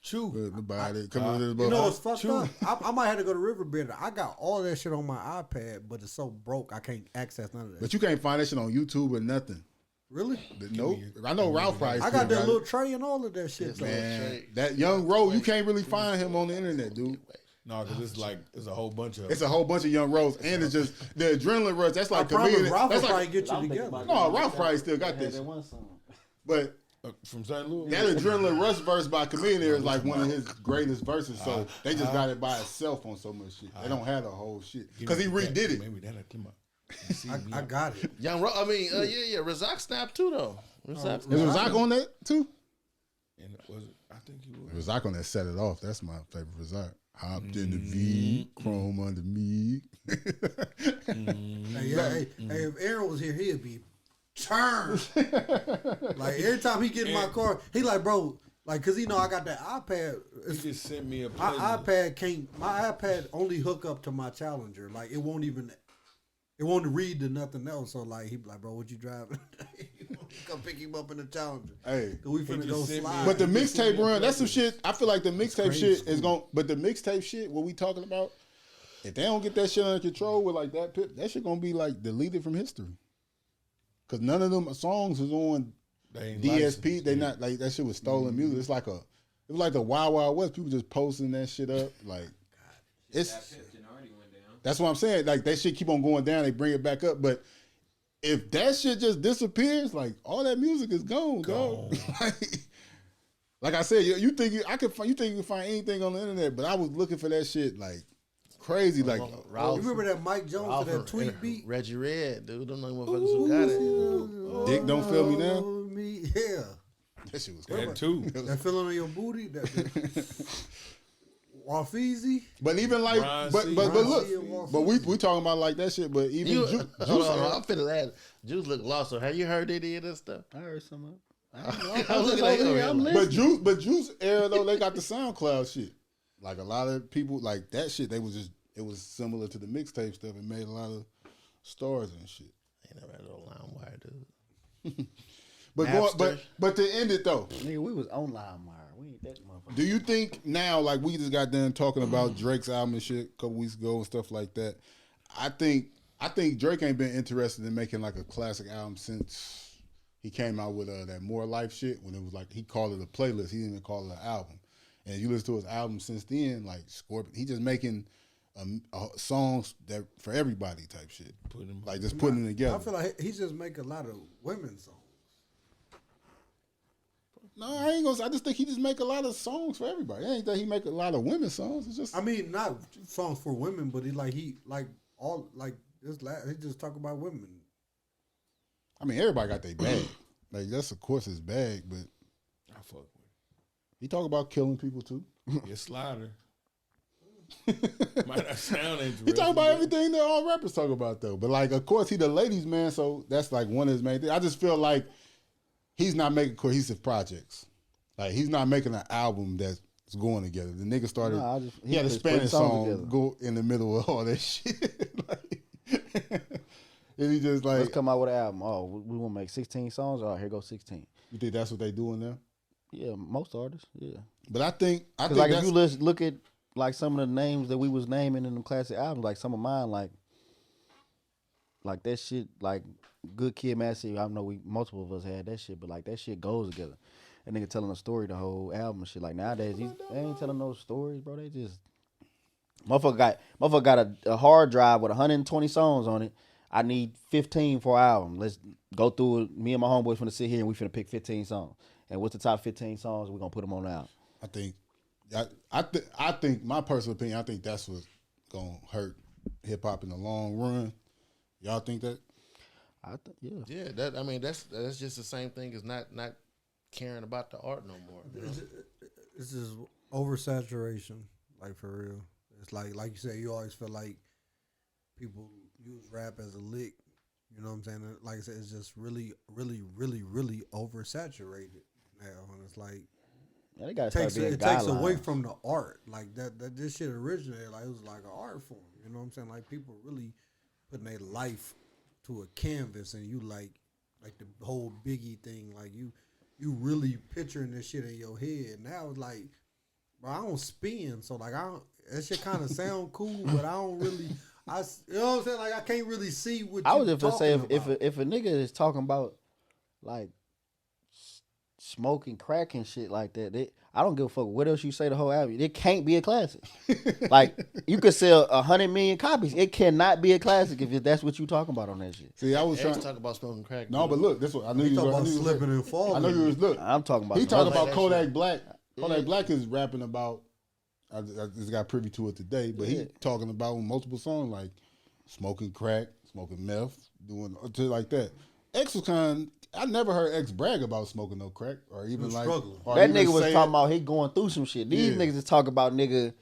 Chew. Nobody coming to the You know what's fucked up? I might have to go to Riverbend. I got all that shit on my iPad, but it's so broke I can't access none of that. But you can't find that shit on YouTube or nothing. Really? Nope. I know Ralph probably I still got that it. little tray and all of that shit. though. Man, that Young Ro, you can't really find him on the internet, dude. No, because it's a whole bunch of. It's a whole bunch of Young Ros, and it's just the Adrenaline Rush. That's I like promise Chameleon. Ralph will That's probably like, get you together. no, Ralph probably still got Had this. that one song. But from St. Louis. that Adrenaline Rush verse by Chameleon is like one of his greatest verses. So they just got it by itself on so much shit. They don't have the whole shit because he redid it. Maybe that'll come up. I got it. Young Ro- I mean, yeah. Razak snapped too though. Razak Is Razak on that too? And I think he was. Razak on that Set It Off. That's my favorite Razak. Hopped in the V, chrome under me. Hey, if Aaron was here, he'd be turned. Like every time he get in my car, he like, bro, like, cause I got that iPad. He just sent me a My pleasure. iPad only hook up to my Challenger. Like it won't read to nothing else. So like he be like, bro, what you driving? Come pick him up in the Challenger. Hey, We finna go slide. but the mixtape run, that's some shit. I feel like the mixtape shit is going. But the mixtape shit, what we talking about? If they don't get that shit under control with like that shit gonna be like deleted from history. Cause none of them songs is on They ain't DSP. licensed. They not like that shit was stolen music. It's like it was like the Wild Wild West. People just posting that shit up. Like it's. That's what I'm saying. Like that shit keep on going down. They bring it back up, but if that shit just disappears, like all that music is gone, dog. Like I said, you think you can find anything on the internet, but I was looking for that shit like crazy. Like Ralph. You remember that Mike Jones Ralph to that and tweet beat? Reggie Red, dude. Them motherfuckers who got it. Dick Don't Feel Me Now. Yeah. That shit was That crazy. too. That feeling on your booty. That Wafizi. But even like, Ron but C. but Ron look, C. and Walker. but we talking about like that shit. But even You, Juice, hold on, I'm finna ask. Juice look lost. So have you heard any of this stuff? I heard some of it. I'm looking like, I'm but Juice era though, they got the SoundCloud shit. Like a lot of people like that shit. It was similar to the mixtape stuff. It made a lot of stars and shit. Ain't never had no LimeWire, dude. But Napster. but to end it though, Nigga, we was on LimeWire. We ain't that motherfucker. do you think now, like we just got done talking about Drake's album and shit a couple weeks ago and stuff like that? I think Drake ain't been interested in making like a classic album since he came out with that More Life shit when it was like he called it a playlist. He didn't even call it an album. And you listen to his album since then, like Scorpion, he just making songs that for everybody type shit. Putting them together. I feel like he just make a lot of women's songs. No, I ain't gonna. I just think he just make a lot of songs for everybody. It ain't that he make a lot of women songs. It's just. I mean, not songs for women, but he just talk about women. I mean, everybody got their bag. Like that's of course his bag, but I fuck with he talk about killing people too. it. Your slider. Might not sound interesting. He talk about everything that all rappers talk about though. But like, of course, he the ladies' man, so that's like one of his main things. I just feel like he's not making cohesive projects. Like he's not making an album that's going together. The nigga started. He had a Spanish song go in the middle of all that shit. Like, and he just like, let's come out with an album. Oh, we want to make 16 songs. Oh, here goes 16. You think that's what they doing now? Yeah, most artists. Yeah, but I think like if you look at like some of the names that we was naming in the classic albums, like some of mine, like that shit, like Good Kid, Mad City. I know multiple of us had that shit, but like that shit goes together. That nigga telling a story the whole album and shit. Like nowadays, they ain't telling no stories, bro. They just motherfucker got a hard drive with 120 songs on it. I need 15 for an album. Let's go through it. Me and my homeboys finna sit here and we finna pick 15 songs. And what's the top 15 songs? We're gonna put them on the album. I think my personal opinion, I think that's what's gonna hurt hip hop in the long run. Y'all think that? Yeah. Yeah, that's just the same thing as not caring about the art no more. You know? This is oversaturation, like for real. It's like you said, you always feel like people use rap as a lick. You know what I'm saying? Like I said, it's just really, really, really, really oversaturated now, and it's like. Yeah, they gotta it takes away from the art. Like that this shit originated, like it was like an art form. You know what I'm saying? Like people really putting their life to a canvas, and you like the whole Biggie thing, like you really picturing this shit in your head. Now it's like, bro, I don't spin, so like that shit kind of sound cool, but I don't really. You know what I'm saying? Like I can't really see what I was just gonna say if a nigga is talking about like smoking crack and shit like that, I don't give a fuck what else you say the whole album. It can't be a classic. Like you could sell 100 million copies. It cannot be a classic if that's what you talking about on that shit. See, I was trying to talk about smoking crack. No, but look, this one I knew you were slipping and falling. I know you was look. I'm talking about. He talking about Kodak Black. Kodak Black is rapping about. I just got privy to it today, but he talking about multiple songs like smoking crack, smoking meth, doing shit like that. X was I never heard X brag about smoking no crack or even like that nigga was talking about he going through some shit. These niggas is talking about nigga.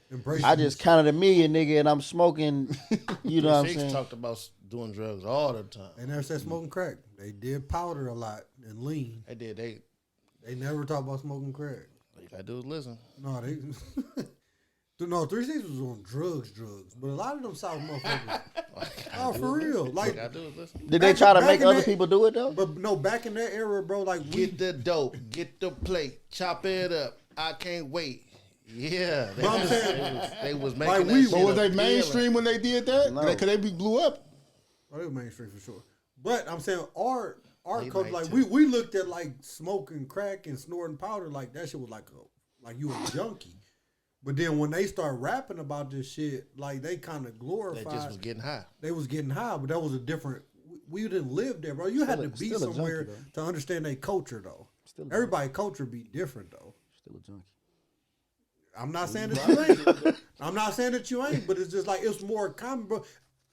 I just counted $1 million, nigga, and I'm smoking. You know what I'm saying? Talked about doing drugs all the time. They never said smoking crack. They did powder a lot and lean. They did. They never talked about smoking crack. All you gotta do is listen. No, they. No, 3 6 was on drugs, but a lot of them South motherfuckers. Oh, for real. Like, did they try to make other people do it though? But no, back in that era, bro, like get the dope, get the plate, chop it up. I can't wait. Yeah, they was making like that shit. But was they mainstream when they did that? No. Could they be blew up? Oh, they were mainstream for sure. But I'm saying our culture, like we looked at like smoking crack and snorting powder, like that shit was like you a junkie. But then when they start rapping about this shit, like they kind of glorified. They just was getting high. They was getting high, but that was a different. We didn't live there, bro. You had to be somewhere to understand their culture, though. Everybody's culture be different, though. Still a junkie. I'm not saying that you ain't. I'm not saying that you ain't, but it's just like it's more common, bro.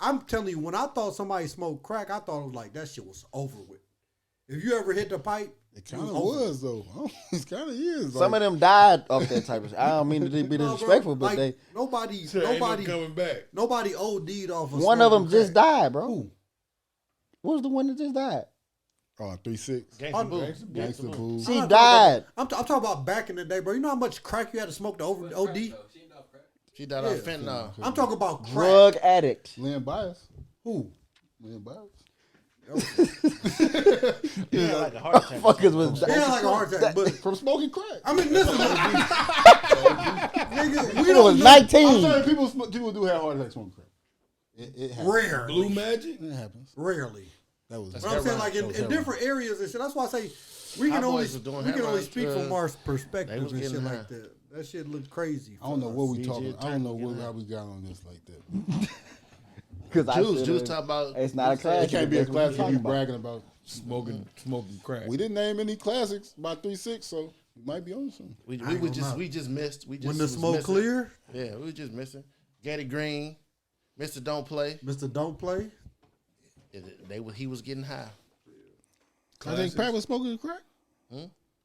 I'm telling you, when I thought somebody smoked crack, I thought it was like that shit was over with. If you ever hit the pipe. It kind of was though. It kind of is. Some of them died off that type of shit. I don't mean to be disrespectful, but like, nobody coming back. Nobody OD'd off of one of them just died, bro. Who? What was the one that just died? 3 6. Gangsta Boo. She died. I'm talking about back in the day, bro. You know how much crack you had to smoke to OD? She died off fentanyl. I'm talking about crack. Drug addict. Lynn Bias. Who? Lynn Bias. Yeah, like a heart attack. Fuckers was yeah, like a heart attack, but from smoking crack. I mean, listen, nigga, we was 19. I'm sorry, people do have heart attacks smoking crack. It happens. Rare. Blue Magic? It happens. Rarely. That was. But I'm saying, like in different areas and shit. That's why I say we can only speak from our perspective and shit like that. That shit look crazy. I don't know what we talking. I don't know how we got on this like that. Because Juice talk about it's not a classic. It can't be a classic if you bragging about smoking crack. We didn't name any classics by 3 6, so might be on something. We I ain't was gonna just lie. we just missed. We just When the was smoke missing. clear, Yeah, we was just missing. Gaddy Green, Mr. Don't Play. Mr. Don't Play. He was getting high. I think Pat was smoking crack.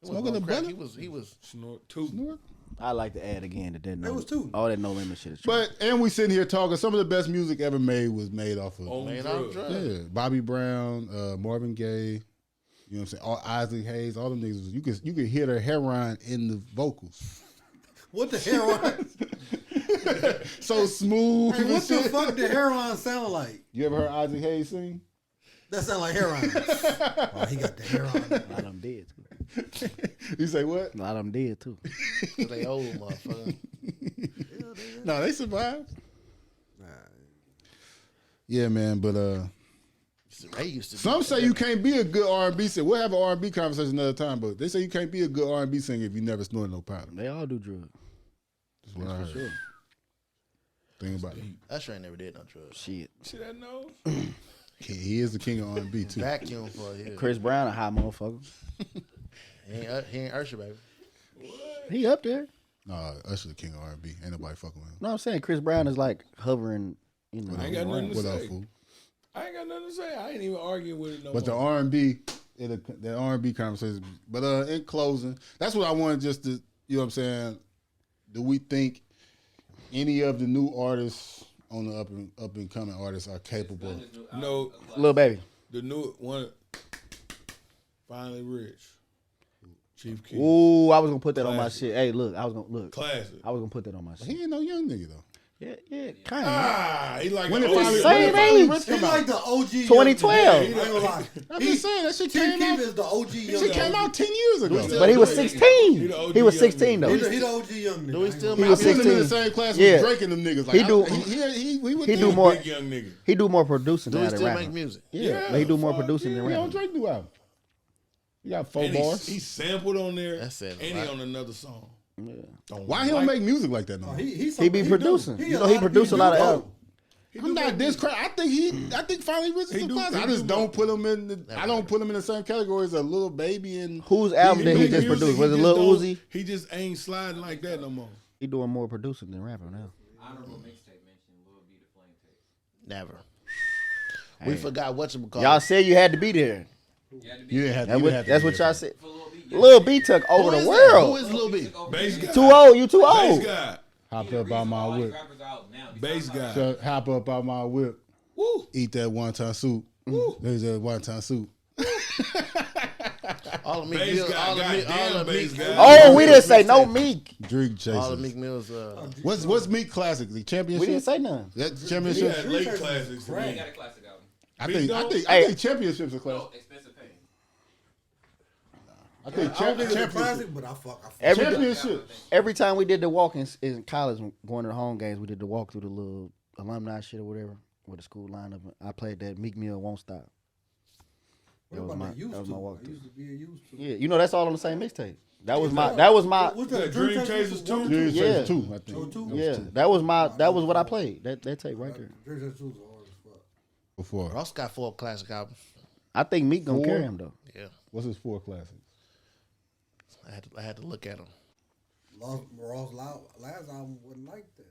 Smoking the crack. butter. He was Snort too. Snort. I like to add again that There was two. all that no limit shit is true. But and we sitting here talking. Some of the best music ever made was made off of On man drugs. out drugs. yeah, Bobby Brown, Marvin Gaye. You know what I'm saying? All Isaac Hayes, all them niggas. You could hear their heroin in the vocals. What the heroin? So smooth. Hey, and what the shit. fuck did heroin sound like? You ever heard Isaac Hayes sing? That sound like heroin. Oh, he got the heroin. A lot of them dead too. You say what? A lot of them dead too. they old motherfucker. No, they survived. Yeah, man. But They used to. some say you can't be a good R&B singer. We'll have an R&B conversation another time. But they say you can't be a good R&B singer if you never snorted no powder. They all do drugs. That's what I heard. Sure. Think about it. Usher ain't never did no drugs. Shit. See that nose? He is the king of R&B too. Vacuum for you. Chris Brown a high motherfucker. He ain't Usher, baby. He up there. Nah, Usher the king of R&B. Ain't nobody fucking with him. No, I'm saying Chris Brown is like hovering. You know, I ain't got nothing to What up, say. fool? I ain't got nothing to say. I ain't even arguing with it no But the more. R&B, the R&B conversation. But in closing, that's what I wanted just to, you know what I'm saying? Do we think any of the new artists on the up and coming artists are capable? No, Lil Baby. the new one, Finally Rich. Chief Keef. Ooh, I was gonna put that on my Classic. shit. Hey, look, I was gonna Classic. I was gonna put that on my shit. He ain't no young nigga though. Yeah, kind of. Ah, he like When the it finally, OG. when Same it finally age. Rich He come out? like the OG. 2012. I ain't gonna lie. I'm just saying that shit Chief came Keef out. is the OG young Shit came out 10 years ago. But he was 16. He the OG He was young 16 though. He the OG young nigga. Do we still He make was I put him in the 16. same class Yeah. with Drake and them niggas. Like, He do- he would he think. do more. Big young nigga. He do more producing Do than we still rapping. make music? Yeah, but he do more producing than He on rapping. Drake new album. He got 4 And bars. he sampled on there, That's it, and right? he on another song. Why he don't make music like that no more? He be producing. You know, he produced a lot of albums. I'm not this crazy. I think Finally Rich is He a do- classic. he I just do don't more. put him in the. I don't put him in the same category as a Little Baby and. Whose album did he make just music, produce? he Was it just Lil don't- Uzi? He just ain't sliding like that no more. He doing more producing than rapping now. Honorable mixtape mention Lil B the Flame Tape. Never. We forgot what you call. Y'all said you had to be there. You had to be You didn't have to. you didn't have to That's be what there. y'all said. for Lil B. Yeah. Lil B took over the Who world. is Lil B? Bass guy. Too old. You too Bass old. guy. Hop up out my whip. Bass guy. So, hop up out my whip. Woo. Eat that wonton soup. There's that wonton soup. All of Meek Bass Mills. guy. All of Meek. All Goddamn of bass Meek. guy. Oh, we didn't say no Meek. Drink All of chasers. Meek Mills. What's Meek classic? The We championship. didn't say none. That He championship. had late classics. He got a classic album. I think championships are classic. Oh, Expensive Pain. I think I don't think it's a championship. classic, but I fuck. Championship. Every time we did the walk in college, going to the home games, we did the walk through the little alumni shit or whatever with the school lineup. I played that Meek Mill Won't Stop. What That was about my- that used that was to? my walk I through. used to be a used to. Yeah, you know that's all on the same mixtape. That was my. What's Yeah, that? Dream Chasers 2? Dream Yeah. Chasers 2, I think. Oh, 2? Yeah, that was my. That was what I played. That tape right there. Dream Chasers 2 is hard as fuck. Before. Ross got 4 classic albums. I think Meek gonna 4? carry him though. Yeah, What's his 4 classics? I had to look at them. Ross' last album wasn't like that.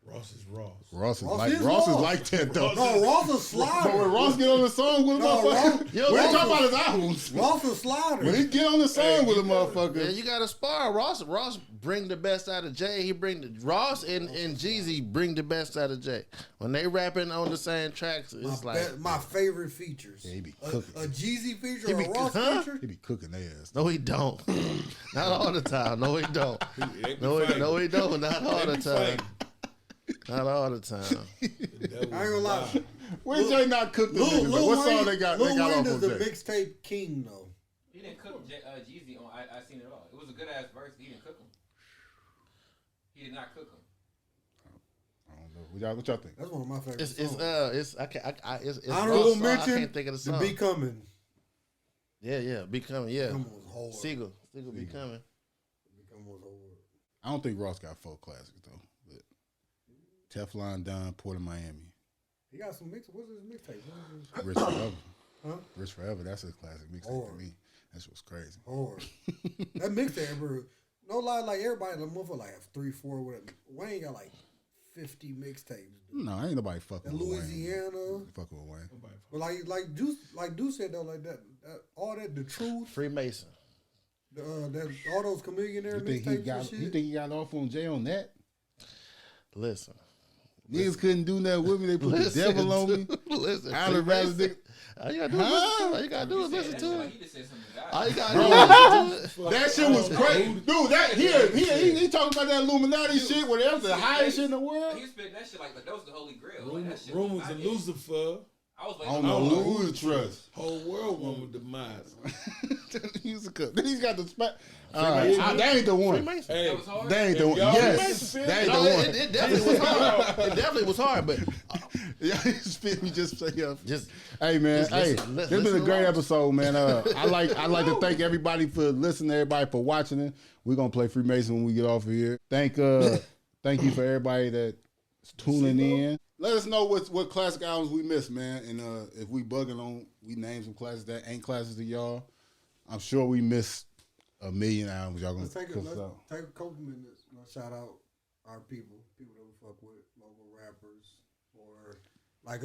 Ross is Ross. Ross is Ross like is Ross is Ross. like that though. No, Ross a But slider. when Ross get on the song with a No, motherfucker, Ross- we ain't Ross talking is- about his albums. Ross a slider. When he get on the song with a Yeah, motherfucker, you got to spar. Ross bring the best out of Jay. He bring the Ross and Jeezy bring the best out of Jay. When they rapping on the same tracks, it's like my favorite features. Yeah, he be a cooking. Jeezy feature He or be- a Ross huh? feature. he be cooking their ass. no, he don't. Not all the time. No, he don't. They be No, he fighting. don't. Not all They the be time. fighting. Not all the time. I ain't gonna lie. When Jay not cooked the niggas, though? What song they got? They Lil got Wayne off is on the Jay. mixtape king though. He didn't cook Jeezy on I Seen It All. It was a good ass verse. He didn't cook him. He did not cook him. I don't know. What y'all think? That's one of my favorite It's songs. I can't. It's Honorable Ross song. I mention. can't think of the The song. Be Coming. Yeah, Becoming. Yeah, Come was hard. Siegel Becoming. Becoming was hard. I don't think Ross got 4 classics though. But Teflon Don, Port of Miami, He got some mix. What's his mixtape? What is his- Rich Forever. Huh? Rich Forever. That's a classic mixtape to Hard. me. That shit was crazy. Hard. That mixtape, bro. No lie, like everybody in the motherfucker like have 3, 4, whatever. Wayne got like 50 mixtapes. No, ain't nobody fucking That with Louisiana. Wayne. Fucking with Wayne. But like Deuce said though, like that all that the truth, Freemason. that all those Chameleonaire You think he mixtapes got? and shit. You think he got off on Jay on that? Listen. Niggas couldn't do nothing with me. They put the devil on me. Listen. I'd have rather Freemason. All you gotta do is listen to it. All you gotta do is listen to it. He just said something to All God. you gotta do is listen to it. That shit was crazy, dude. That he talking about that Illuminati shit where that was the highest shit in the world. He was spitting that shit like that was the Holy Grail. Like, that shit Rumors was of hot. Lucifer. I was I waiting don't on know who to trust. Whole world one with demise. He's a cook. Then he's got the spot. That ain't the one. Hey, That was hard. That ain't the one. y'all Yes, Freemason that ain't No, the one. it definitely was hard. It definitely was hard, but Yeah, he spit me just say just Hey man, Just listen- this been a listen great along. episode, man. I like to thank everybody for listening, everybody for watching it. We're gonna play Freemason when we get off of here. Thank you for everybody that's tuning in. Let us know what classic albums we missed, man. And if we bugging on, we name some classics that ain't classics to y'all. I'm sure we missed a million albums. Y'all gonna Let's take cook us a out. couple minutes. Shout out our people that we fuck with, local rappers, or like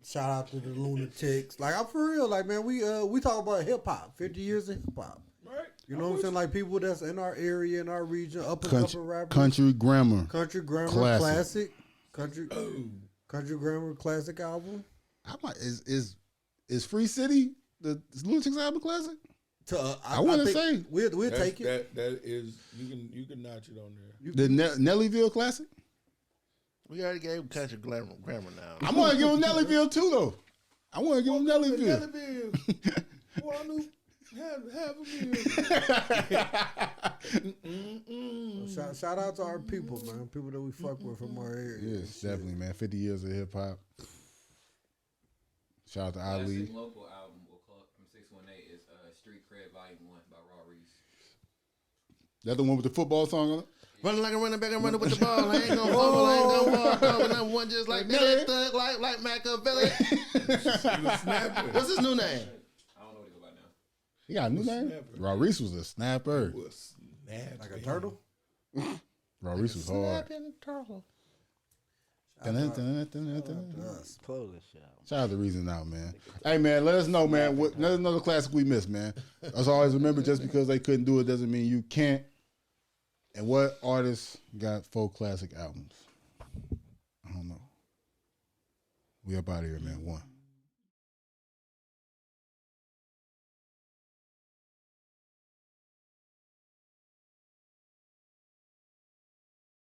shout out to the Lunatics. Like I'm for real, like man, we talk about hip hop, 50 years of hip hop. right? You know what I'm saying? Like people that's in our area, in our region, up and coming rappers. Country Grammar. Country Grammar Classic. Country Grammar classic album. I might is Free City the Lunatics album classic? I wanna think say. we'll take it. That is you can notch it on there. The Nellyville classic? we already gave Country Grammar now. I want to give him Nellyville too, though. I want to give him Nellyville. Shout out to our people, man. People that we fuck with from our area. Yes, definitely, man. 50 years of hip hop. Shout out to Ali. Classic local album from 618 is Street Cred Volume 1 by Raw Reese. That the one with the football song on it? Running like a running back and running with the ball. I ain't gonna fumble, I ain't gonna walk over number one just like that. Thug like Machiavelli. What's his new name? I don't know what he go by now. He got a new name? Raw Reese was a snapper. Like a turtle? Raw Reese was hard. Snapping turtle. Close this shit out. Shout out to Reason Out, man. Hey, man, let us know, man. Let us know the classic we missed, man. As always, remember, just because they couldn't do it doesn't mean you can't. And what artists got 4 classic albums? I don't know. We up out of here, man. 1.